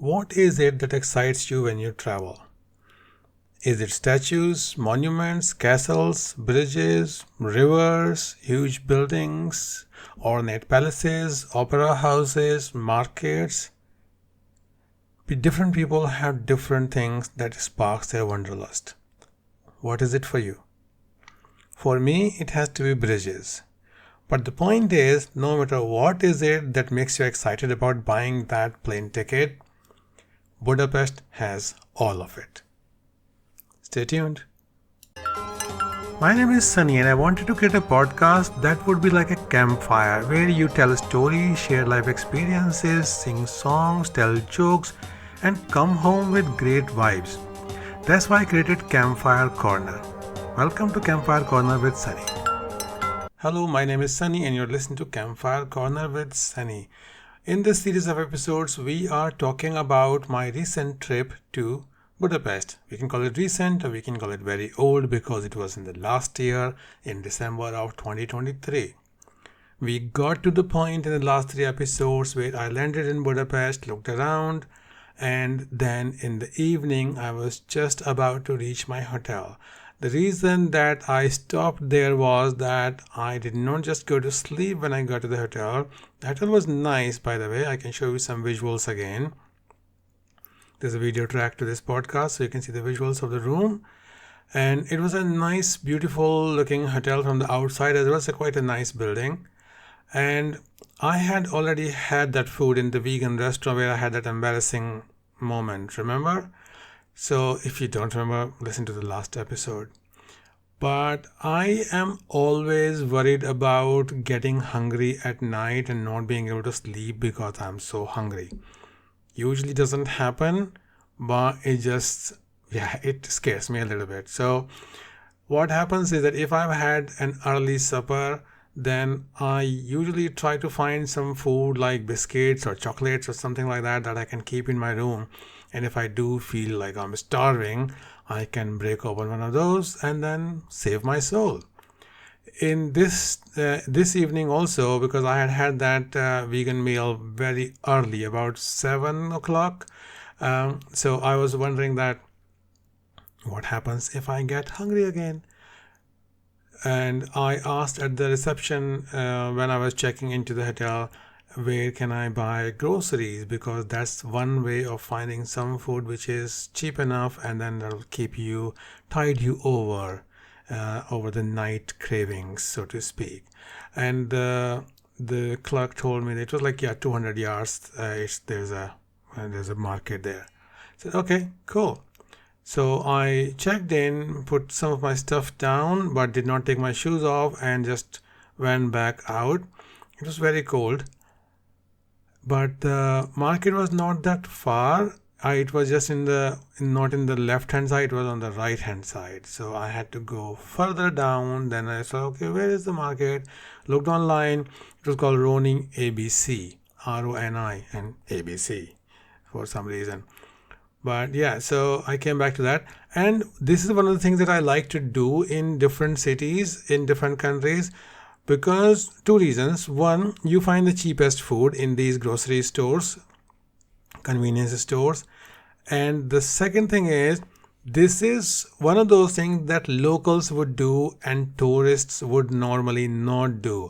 What is it that excites you when you travel? Is it statues, monuments, castles, bridges, rivers, huge buildings, ornate palaces, opera houses, markets? Different people have different things that sparks their wanderlust. What is it for you? For me, it has to be bridges. But the point is, no matter what is it that makes you excited about buying that plane ticket, Budapest has all of it. Stay tuned. My name is Sunny and I wanted to create a podcast that would be like a campfire where you tell a story, share life experiences, sing songs, tell jokes, and come home with great vibes. That's why I created Campfire Corner. Welcome to Campfire Corner with Sunny. Hello, my name is Sunny and you're listening to Campfire Corner with Sunny. In this series of episodes, we are talking about my recent trip to Budapest. We can call it recent or we can call it very old because it was in the last year in December of 2023. We got to the point in the last 3 episodes where I landed in Budapest, looked around, and then in the evening I was just about to reach my hotel. The reason that I stopped there was that I did not just go to sleep when I got to the hotel. The hotel was nice, by the way. I can show you some visuals again. There's a video track to this podcast so you can see the visuals of the room. And it was a nice, beautiful looking hotel from the outside as well. It's quite a nice building. And I had already had that food in the vegan restaurant where I had that embarrassing moment, remember? So if you don't remember, listen to the last episode. But I am always worried about getting hungry at night and not being able to sleep because I'm so hungry. Usually doesn't happen, but it scares me a little bit. So what happens is that if I've had an early supper, then I usually try to find some food like biscuits or chocolates or something like that I can keep in my room. And if I do feel like I'm starving, I can break open one of those and then save my soul. In this evening also, because I had that vegan meal very early, about 7 o'clock. So I was wondering that what happens if I get hungry again? And I asked at the reception when I was checking into the hotel, where can I buy groceries? Because that's one way of finding some food which is cheap enough and then that'll tide you over the night cravings, so to speak. And the clerk told me that it was like 200 yards. There's a market there. I said okay, cool. So I checked in, put some of my stuff down, but did not take my shoes off and just went back out. It was very cold. But the market was not that far. It was just not in the left hand side, it was on the right hand side. So I had to go further down. Then I said, okay, where is the market? Looked online. It was called Roni ABC, RONI and ABC for some reason. But so I came back to that. And this is one of the things that I like to do in different cities, in different countries. Because 2 reasons. One, you find the cheapest food in these grocery stores, convenience stores. And the second thing is, this is one of those things that locals would do and tourists would normally not do.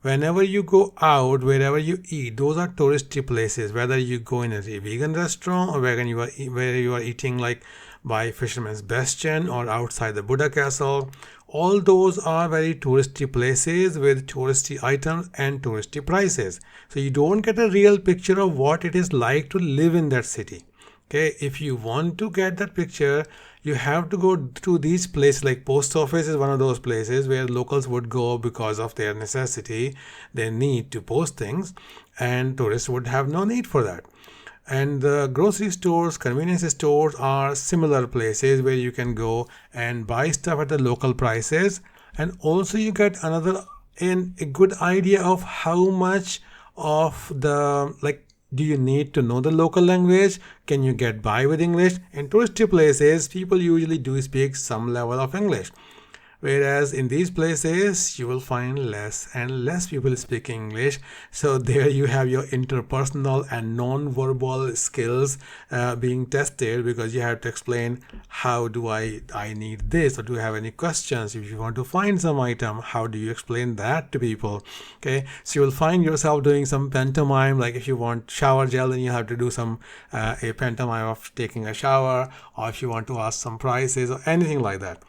Whenever you go out, wherever you eat, those are touristy places. Whether you go in a vegan restaurant or where you are eating like by Fisherman's Bastion or outside the Buddha Castle, all those are very touristy places with touristy items and touristy prices. So you don't get a real picture of what it is like to live in that city. Okay, if you want to get that picture, you have to go to these places. Like post office is one of those places where locals would go because of their necessity. They need to post things and tourists would have no need for that. And the grocery stores, convenience stores are similar places where you can go and buy stuff at the local prices. And also you get a good idea of how much of do you need to know the local language? Can you get by with English? In touristy places, people usually do speak some level of English. Whereas in these places, you will find less and less people speaking English. So there you have your interpersonal and non-verbal skills being tested, because you have to explain how do I need this, or do you have any questions. If you want to find some item, how do you explain that to people? Okay, so you will find yourself doing some pantomime. Like if you want shower gel, then you have to do some a pantomime of taking a shower, or if you want to ask some prices or anything like that.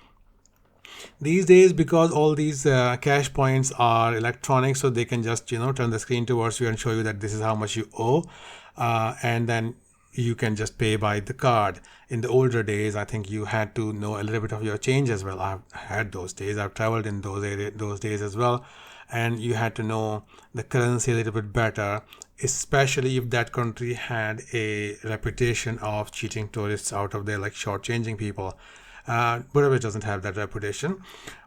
These days, because all these cash points are electronic, so they can just turn the screen towards you and show you that this is how much you owe, and then you can just pay by the card. In the older days, I think you had to know a little bit of your change as well. I've had those days. I've traveled in those days as well, and you had to know the currency a little bit better, especially if that country had a reputation of cheating tourists out of there, like shortchanging people. Budapest doesn't have that reputation,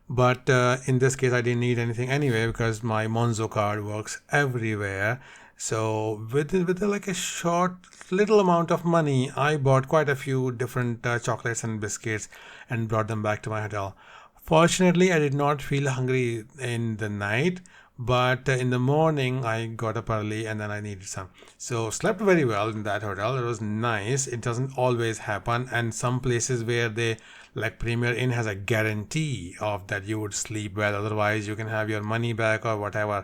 but in this case I didn't need anything anyway, because my Monzo card works everywhere. So with like a short little amount of money, I bought quite a few different chocolates and biscuits and brought them back to my hotel. Fortunately, I did not feel hungry in the night, but in the morning I got up early and then I needed some. So slept very well in that hotel. It was nice. It doesn't always happen, and some places where they, like Premier Inn, has a guarantee of that you would sleep well, otherwise you can have your money back or whatever.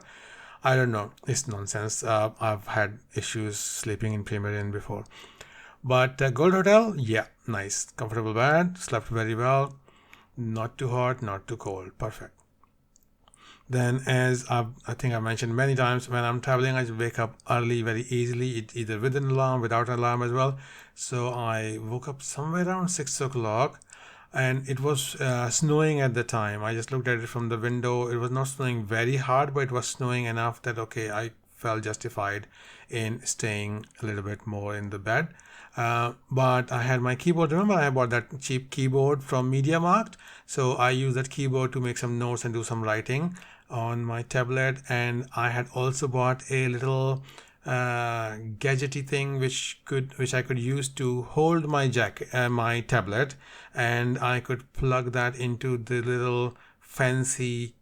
I don't know, it's nonsense. I've had issues sleeping in Premier Inn before. But Gold Hotel, yeah, nice, comfortable bed, slept very well, not too hot, not too cold, perfect. Then, as I think I mentioned many times, when I'm traveling, I wake up early very easily, either with an alarm, without an alarm as well. So I woke up somewhere around 6 o'clock, and it was snowing at the time. I just looked at it from the window. It was not snowing very hard, but it was snowing enough that, okay, I felt justified in staying a little bit more in the bed. But I had my keyboard. Remember, I bought that cheap keyboard from MediaMarkt. So I used that keyboard to make some notes and do some writing on my tablet. And I had also bought a little gadgety thing which I could use to hold my my tablet, and I could plug that into the little fancy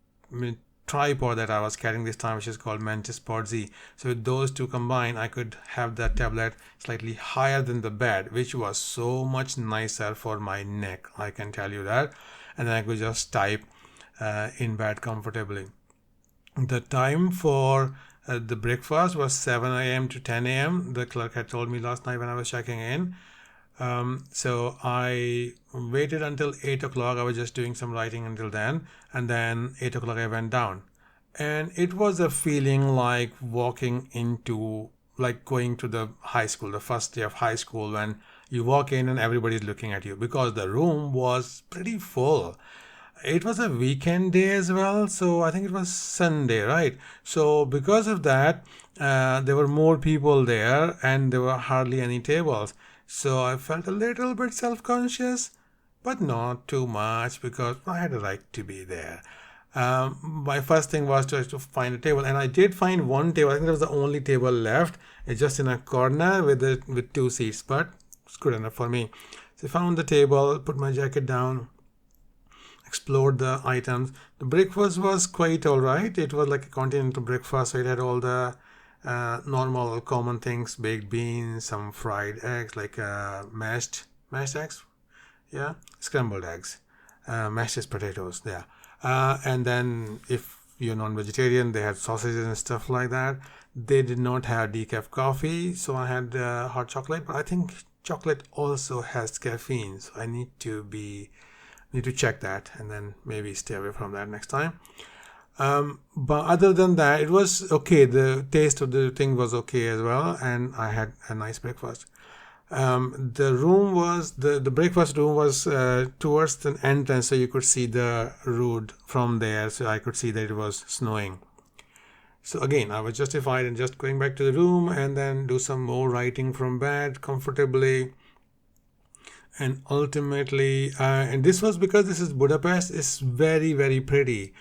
tripod that I was carrying this time, which is called Mantis Pod Z. So with those two combined, I could have that tablet slightly higher than the bed, which was so much nicer for my neck, I can tell you that. And then I could just type in bed comfortably. The time for the breakfast was 7 a.m. to 10 a.m. The clerk had told me last night when I was checking in. So I waited until 8 o'clock. I was just doing some writing until then. And then 8 o'clock I went down. And it was a feeling like walking into, like going to the high school, the first day of high school, when you walk in and everybody's looking at you, because the room was pretty full. It was a weekend day as well, so I think it was Sunday, right? So because of that, there were more people there and there were hardly any tables. So I felt a little bit self-conscious, but not too much, because I had a right to be there. My first thing was to find a table, and I did find one table. I think that was the only table left. It's just in a corner with two seats, but it's good enough for me. So I found the table, put my jacket down, explored the items. The breakfast was quite all right. It was like a continental breakfast, so it had all the normal common things: baked beans, some fried eggs, like mashed eggs, yeah, scrambled eggs, mashed potatoes, yeah. And then if you're non-vegetarian, they had sausages and stuff like that. They did not have decaf coffee, so I had hot chocolate. But I think chocolate also has caffeine, so I need to check that and then maybe stay away from that next time. But other than that, it was okay. The taste of the thing was okay as well, and I had a nice breakfast. The breakfast room was towards the entrance, so you could see the road from there, so I could see that it was snowing. So again, I was justified in just going back to the room and then do some more writing from bed comfortably. And ultimately, and this was because this is Budapest, it's very, very pretty.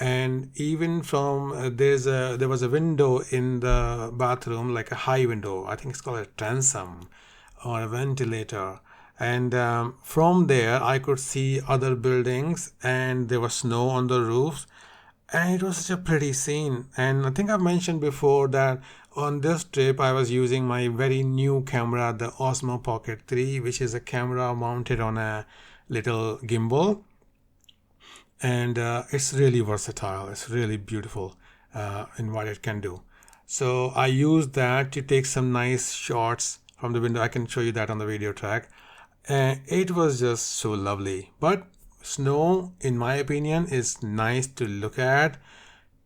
And even from there was a window in the bathroom, like a high window. I think it's called a transom or a ventilator. And from there I could see other buildings, and there was snow on the roofs, and it was such a pretty scene. And I think I've mentioned before that on this trip I was using my very new camera, the Osmo Pocket 3, which is a camera mounted on a little gimbal, and it's really versatile. It's really beautiful in what it can do. So I used that to take some nice shots from the window. I can show you that on the video track, and it was just so lovely. But snow, in my opinion, is nice to look at.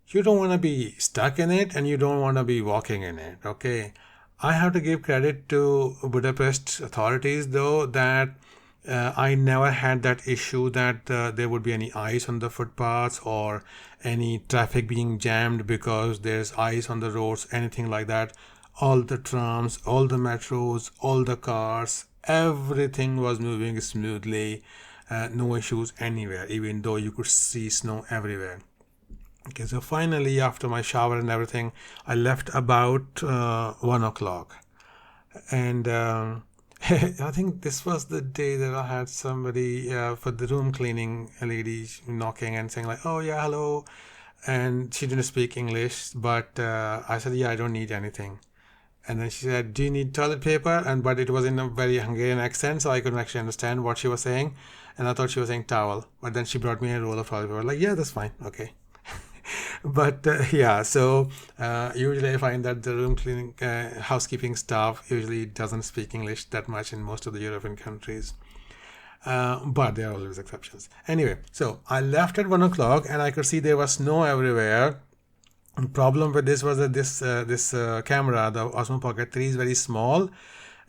You don't want to be stuck in it, and you don't want to be walking in it. Okay, I have to give credit to Budapest authorities though, that I never had that issue that there would be any ice on the footpaths or any traffic being jammed because there's ice on the roads, anything like that. All the trams, all the metros, all the cars, everything was moving smoothly. No issues anywhere, even though you could see snow everywhere. Okay, so finally, after my shower and everything, I left about 1 o'clock. And I think this was the day that I had somebody for the room cleaning, a lady knocking and saying like, "Oh yeah, hello," and she didn't speak English, but I said, "Yeah, I don't need anything." And then she said, "Do you need toilet paper?" And but it was in a very Hungarian accent, so I couldn't actually understand what she was saying, and I thought she was saying towel. But then she brought me a roll of toilet paper. Like, yeah, that's fine, okay. But yeah, so usually I find that the room cleaning housekeeping staff usually doesn't speak English that much in most of the European countries, but there are always exceptions. Anyway, so I left at 1 o'clock, and I could see there was snow everywhere. The problem with this was that this camera, the Osmo Pocket 3, is very small,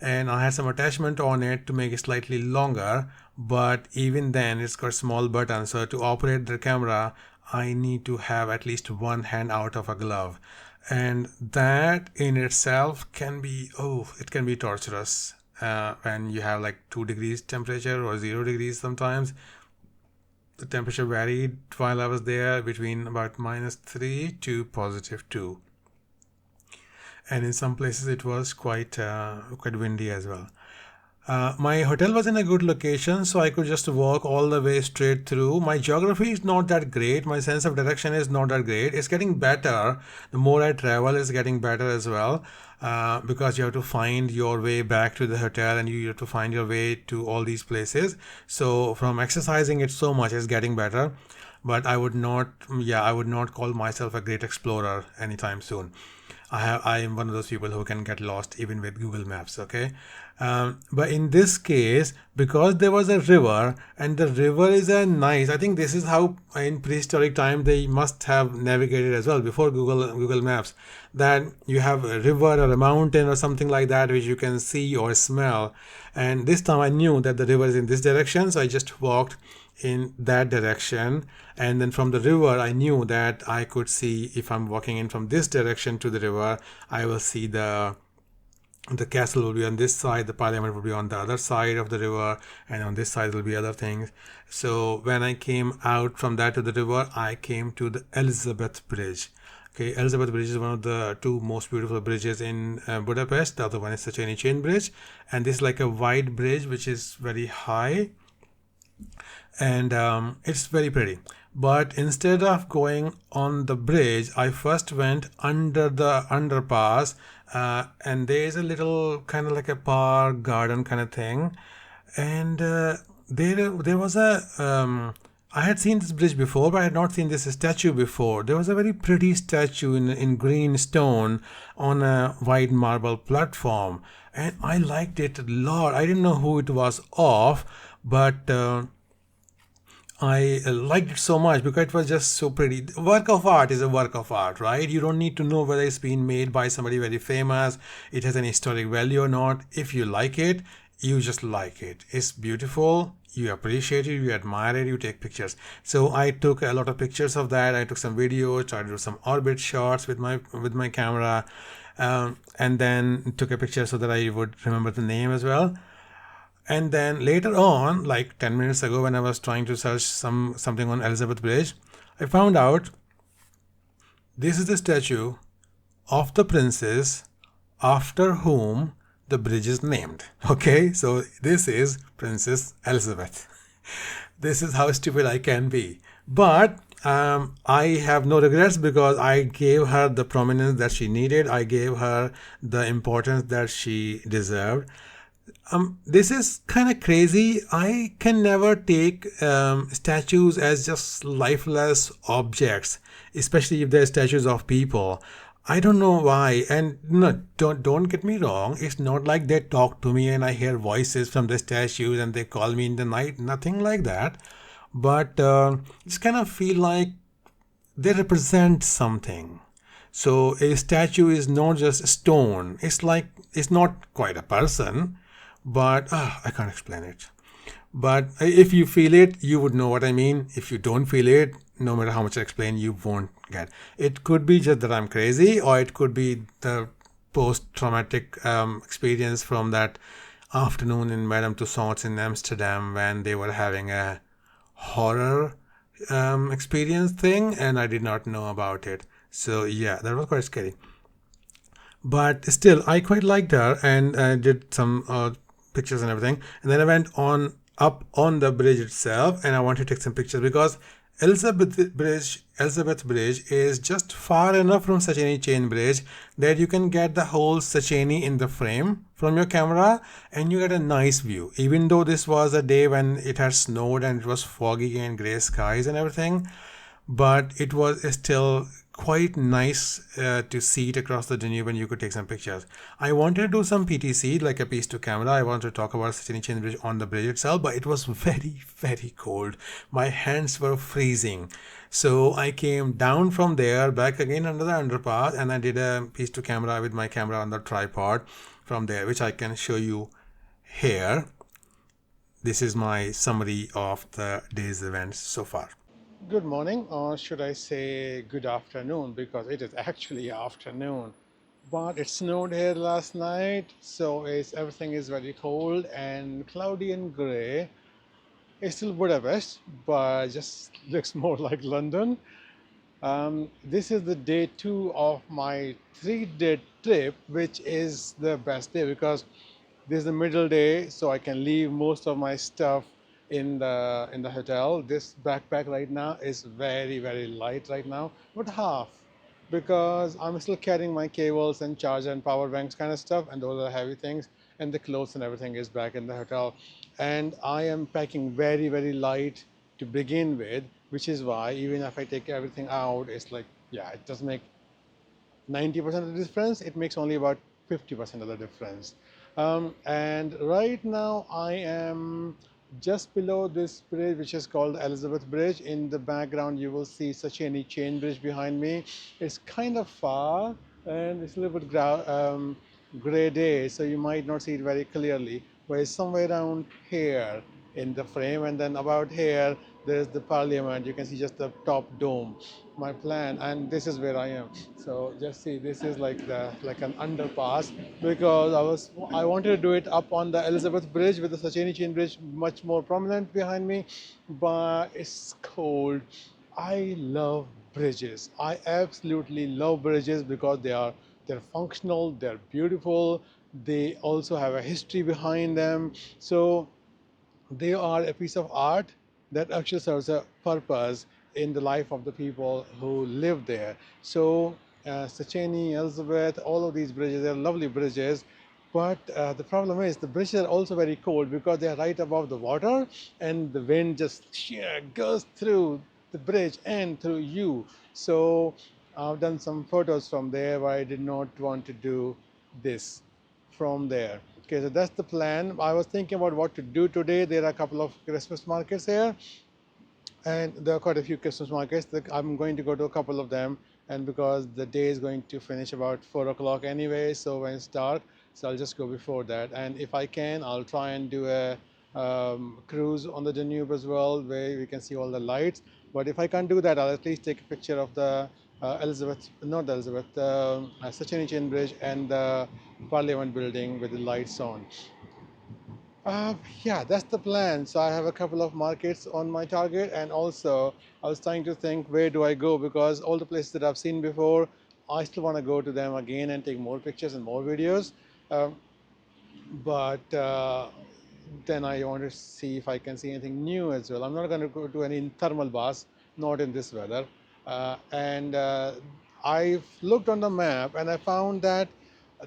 and I had some attachment on it to make it slightly longer, but even then it's got small buttons. So to operate the camera, I need to have at least one hand out of a glove, and that in itself can be, it can be torturous when you have like 2 degrees temperature or 0 degrees sometimes. The temperature varied while I was there between about -3 to +2, and in some places it was quite windy as well. My hotel was in a good location, so I could just walk all the way straight through. My geography is not that great. My sense of direction is not that great. It's getting better. The more I travel, it's getting better as well, because you have to find your way back to the hotel, and you have to find your way to all these places. So from exercising it so much, it's getting better. But I would not call myself a great explorer anytime soon. I am one of those people who can get lost even with Google Maps, okay? But in this case, because there was a river, and the river is I think this is how in prehistoric time they must have navigated as well before Google Maps, that you have a river or a mountain or something like that which you can see or smell. And this time I knew that the river is in this direction, so I just walked in that direction, and then from the river I knew that I could see, if I'm walking in from this direction to the river, I will see the castle will be on this side, the parliament will be on the other side of the river, and on this side will be other things. So when I came out from that to the river, I came to the Elizabeth Bridge. Okay, Elizabeth Bridge is one of the 2 most beautiful bridges in Budapest. The other one is the Cheney Chain Bridge, and this is like a wide bridge which is very high, and it's very pretty. But instead of going on the bridge, I first went under the underpass, and there's a little kind of like a park garden kind of thing, and there was a I had seen this bridge before, but I had not seen this statue before. There was a very pretty statue in green stone on a white marble platform, and I liked it a lot. I didn't know who it was of, but I liked it so much because it was just so pretty. Work of art is a work of art, right? You don't need to know whether it's been made by somebody very famous, it has any historic value or not. If you like it, you just like it. It's beautiful. You appreciate it, you admire it, you take pictures. So I took a lot of pictures of that. I took some videos, tried to do some orbit shots with my camera, and then took a picture so that I would remember the name as well. And then later on, like 10 minutes ago, when I was trying to search something on Elizabeth Bridge, I found out this is the statue of the princess after whom the bridge is named. Okay, so this is Princess Elizabeth. This is how stupid I can be. But I have no regrets because I gave her the prominence that she needed. I gave her the importance that she deserved. This is kind of crazy. I can never take statues as just lifeless objects, especially if they're statues of people. I don't know why. And no, don't get me wrong. It's not like they talk to me and I hear voices from the statues and they call me in the night. Nothing like that. But just kind of feel like they represent something. So a statue is not just stone. It's like it's not quite a person, but I can't explain it. But if you feel it, you would know what I mean. If you don't feel it, no matter how much I explain, you won't get. It could be just that I'm crazy, or it could be the post-traumatic experience from that afternoon in Madame Tussauds in Amsterdam when they were having a horror experience thing, and I did not know about it. So yeah, that was quite scary. But still, I quite liked her, and I did some pictures and everything. And then I went on up on the bridge itself, and I wanted to take some pictures because Elizabeth Bridge is just far enough from Sacheni Chain Bridge that you can get the whole Sacheni in the frame from your camera, and you get a nice view. Even though this was a day when it had snowed and it was foggy and gray skies and everything, but it was still quite nice to see it across the Danube and you could take some pictures. I wanted to do some PTC, like a piece to camera. I wanted to talk about Sacheni Chain Bridge on the bridge itself, but it was very, very cold. My hands were freezing. So I came down from there, back again under the underpass, and I did a piece to camera with my camera on the tripod from there, which I can show you here. This is my summary of the day's events so far. Good morning, or should I say good afternoon, because it is actually afternoon. But it snowed here last night, so everything is very cold and cloudy and grey. It's still Budapest, but just looks more like London. This is the day 2 of my 3-day trip, which is the best day because this is the middle day, so I can leave most of my stuff in the hotel. This backpack right now is very, very light right now, but half, because I'm still carrying my cables and charger and power banks kind of stuff, and those are heavy things, and the clothes and everything is back in the hotel. And I am packing very, very light to begin with, which is why even if I take everything out, it's like, yeah, it does make 90% of the difference. It makes only about 50% of the difference. And right now I am just below this bridge, which is called Elizabeth Bridge. In the background you will see Sacheni Chain Bridge behind me. It's kind of far and it's a little bit gray day, so you might not see it very clearly, but it's somewhere around here in the frame, and then about here there's the parliament. You can see just the top dome. My plan, and this is where I am. So just see, this is like an underpass, because I wanted to do it up on the Elizabeth Bridge with the Sacheni Chain Bridge much more prominent behind me, but it's cold. I love bridges. I absolutely love bridges because they're functional, they're beautiful, they also have a history behind them. So they are a piece of art that actually serves a purpose in the life of the people who live there. So Sacheni, Elizabeth, all of these bridges, they're lovely bridges. But the problem is the bridges are also very cold because they're right above the water, and the wind just goes through the bridge and through you. So I've done some photos from there, but I did not want to do this from there. Okay, so that's the plan. I was thinking about what to do today. There are a couple of Christmas markets here, and there are quite a few Christmas markets. I'm going to go to a couple of them, and because the day is going to finish about 4 o'clock anyway, so when it's dark, so I'll just go before that. And if I can, I'll try and do a cruise on the Danube as well, where we can see all the lights. But if I can't do that, I'll at least take a picture of the Sacheni Chain Bridge and the Parliament building with the lights on. Yeah, that's the plan. So I have a couple of markets on my target, and also I was trying to think, where do I go, because all the places that I've seen before, I still want to go to them again and take more pictures and more videos. Um, but then I want to see if I can see anything new as well. I'm not going to go to any thermal baths, not in this weather. And I've looked on the map and I found that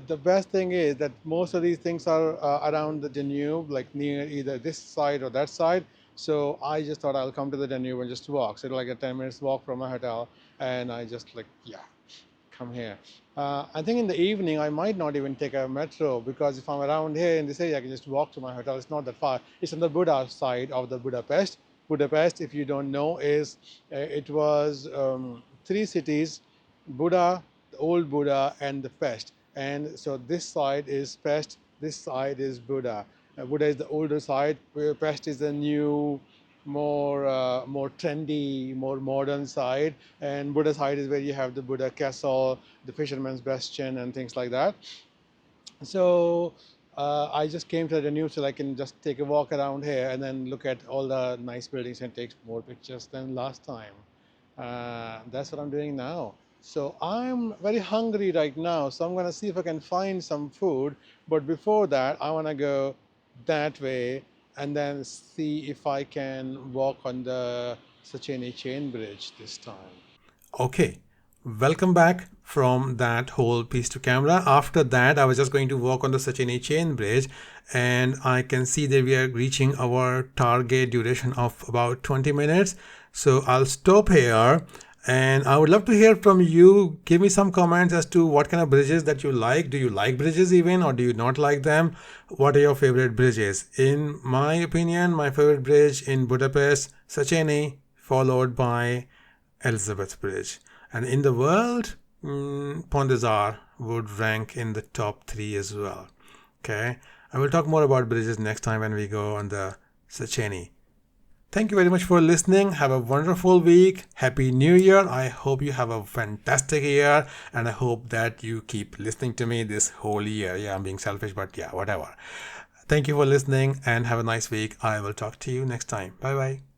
the best thing is that most of these things are around the Danube, like near either this side or that side. So I just thought I'll come to the Danube and just walk. So like a 10 minutes walk from my hotel, and I just like, yeah, come here. I think in the evening I might not even take a metro, because if I'm around here in this area, I can just walk to my hotel. It's not that far. It's on the Buda side of the Budapest. Budapest, if you don't know, is it was three cities: Buda, the old Buda, and the Pest. And so this side is Pest, this side is Buda. Buda is the older side, where Pest is the new, more trendy, more modern side, and Buddha side is where you have the Buddha Castle, the Fisherman's Bastion, and things like that. So I just came to the new, so I can just take a walk around here and then look at all the nice buildings and take more pictures than last time. That's what I'm doing now. So I'm very hungry right now, so I'm gonna see if I can find some food. But before that, I wanna go that way and then see if I can walk on the Sacheni chain bridge this time. Okay, welcome back from that whole piece to camera. After that, I was just going to walk on the Sacheni chain bridge, and I can see that we are reaching our target duration of about 20 minutes. So I'll stop here, and I would love to hear from you. Give me some comments as to what kind of bridges that you like. Do you like bridges even, or do you not like them? What are your favorite bridges? In my opinion, my favorite bridge in Budapest, Széchenyi, followed by Elizabeth Bridge. And in the world, Pont des Arts would rank in the top 3 as well. Okay, I will talk more about bridges next time when we go on the Széchenyi. Thank you very much for listening. Have a wonderful week. Happy New Year. I hope you have a fantastic year, and I hope that you keep listening to me this whole year. Yeah, I'm being selfish, but yeah, whatever. Thank you for listening and have a nice week. I will talk to you next time. Bye bye.